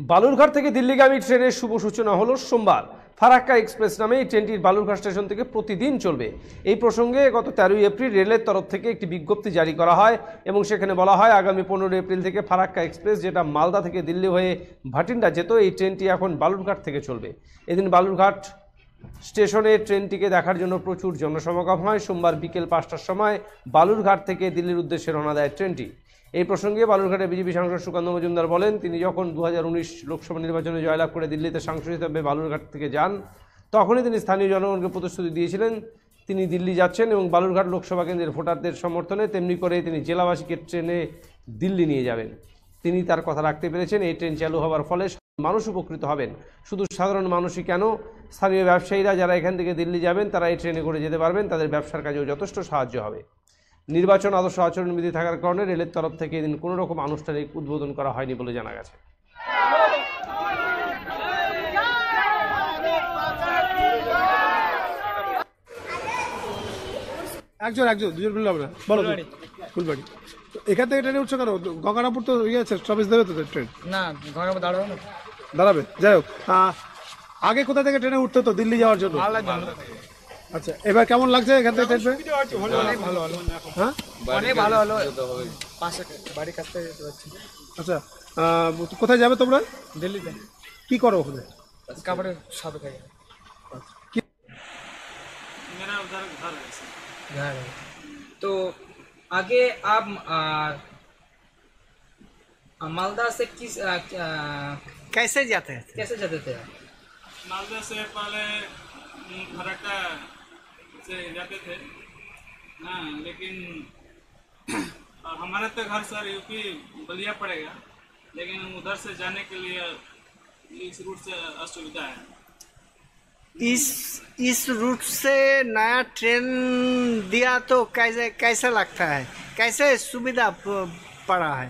বালুরঘাট থেকে দিল্লিগামী ট্রেনের শুভ সূচনা হলো সোমবার। ফারাক্কা এক্সপ্রেস নামে এই ট্রেনটি বালুরঘাট স্টেশন থেকে প্রতিদিন চলবে। এই প্রসঙ্গে গত 13 এপ্রিল রেলের তরফ থেকে একটি বিজ্ঞপ্তি জারি করা হয় এবং সেখানে বলা হয় আগামী 15 এপ্রিল থেকে ফারাক্কা এক্সপ্রেস, যেটা মালদা থেকে দিল্লি হয়ে ভাটিন্ডা যেত, এই ট্রেনটি এখন বালুরঘাট থেকে চলবে। এদিন বালুরঘাট স্টেশনে ট্রেনটিকে দেখার জন্য প্রচুর জনসমাগম হয়। সোমবার বিকেল 5টার সময় বালুরঘাট থেকে দিল্লির উদ্দেশ্যে রওনা দেয় ট্রেনটি। এই প্রসঙ্গে বালুরঘাটে বিজেপি সাংসদ সুকান্ত মজুমদার বলেন, তিনি যখন 2019 লোকসভা নির্বাচনে জয়লাভ করে দিল্লিতে সাংসদ হিসেবে বালুরঘাট থেকে যান, তখনই তিনি স্থানীয় জনগণকে প্রতিশ্রুতি দিয়েছিলেন তিনি দিল্লি যাচ্ছেন এবং বালুরঘাট লোকসভা কেন্দ্রের ভোটারদের সমর্থনে তেমনি করে তিনি জেলাবাসীকে ট্রেনে দিল্লি নিয়ে যাবেন। তিনি তার কথা রাখতে পেরেছেন। এই ট্রেন চালু হওয়ার ফলে মানুষ উপকৃত হবেন। শুধু সাধারণ মানুষই কেন, স্থানীয় ব্যবসায়ীরা যারা এখান থেকে দিল্লি যাবেন তারা এই ট্রেনে করে যেতে পারবেন, তাদের ব্যবসার কাজেও যথেষ্ট সাহায্য হবে। নির্বাচন আদর্শ আচরণবিধি থাকার কারণে রেলের তরফ থেকে এদিন কোনো রকম আনুষ্ঠানিক উদ্বোধন করা হয়নি বলে জানা গেছে। একজন দুজন মিলে হবে না, বলো ফুলবাড়ি। এখান থেকে ট্রেনে উঠছো কেন? গঙ্গারামপুর তো ইয়ে আছে, স্টপেজ দেবে তো ট্রেন? না, গঙ্গারামপুর দাঁড়াবে না, দাঁড়াবে। যাই হোক, আগে কোথা থেকে ট্রেনে উঠতে তো দিল্লি যাওয়ার জন্য? আচ্ছা, এবার কেমন লাগছে এখান থেকে ট্রেন? অনেক ভালো হলো। হ্যাঁ, অনেক ভালো হলো। পাশে বাড়ির কাছ থেকে যেতে পারছি। আচ্ছা, কোথায় যাবে তোমরা? दिल्ली কি করো ওখানে? कपड़े शॉप का मेरा उधर घर है घर है। तो आगे आप मालदा से किस कैसे जाते थे आप? मालदा से पहले फरक्का से जाते थे। हाँ, लेकिन हमारे तो घर सर यूपी बलिया पड़ेगा, लेकिन उधर से जाने के लिए इस रूट से असुविधा है। इस रूट से नया ट्रेन दिया तो कैसे लगता है? कैसे सुविधा पड़ा है?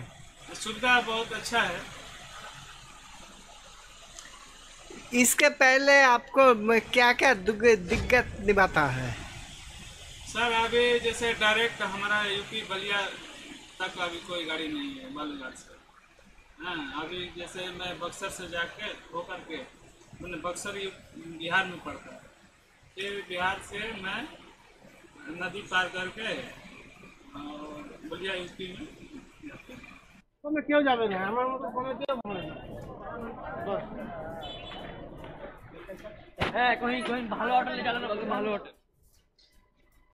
सुविधा बहुत अच्छा है। इसके पहले आपको क्या क्या दिक्कत निभाता है? सर अभी जैसे डायरेक्ट हमारा यूपी बलिया तक अभी कोई गाड़ी नहीं है बालूघाट से। हाँ, अभी जैसे मैं बक्सर से जाके होकर के मैंने बक्सर बिहार में पड़ता है, फिर बिहार से मैं नदी पार करके और बलिया यूपी में जाते हैं। তোমরা কেউ যাবে না, আমার মতো কোনো কেউ হবে না। হ্যাঁ, কहीं ভালো হোটেলে গেলে ভালো হোটেল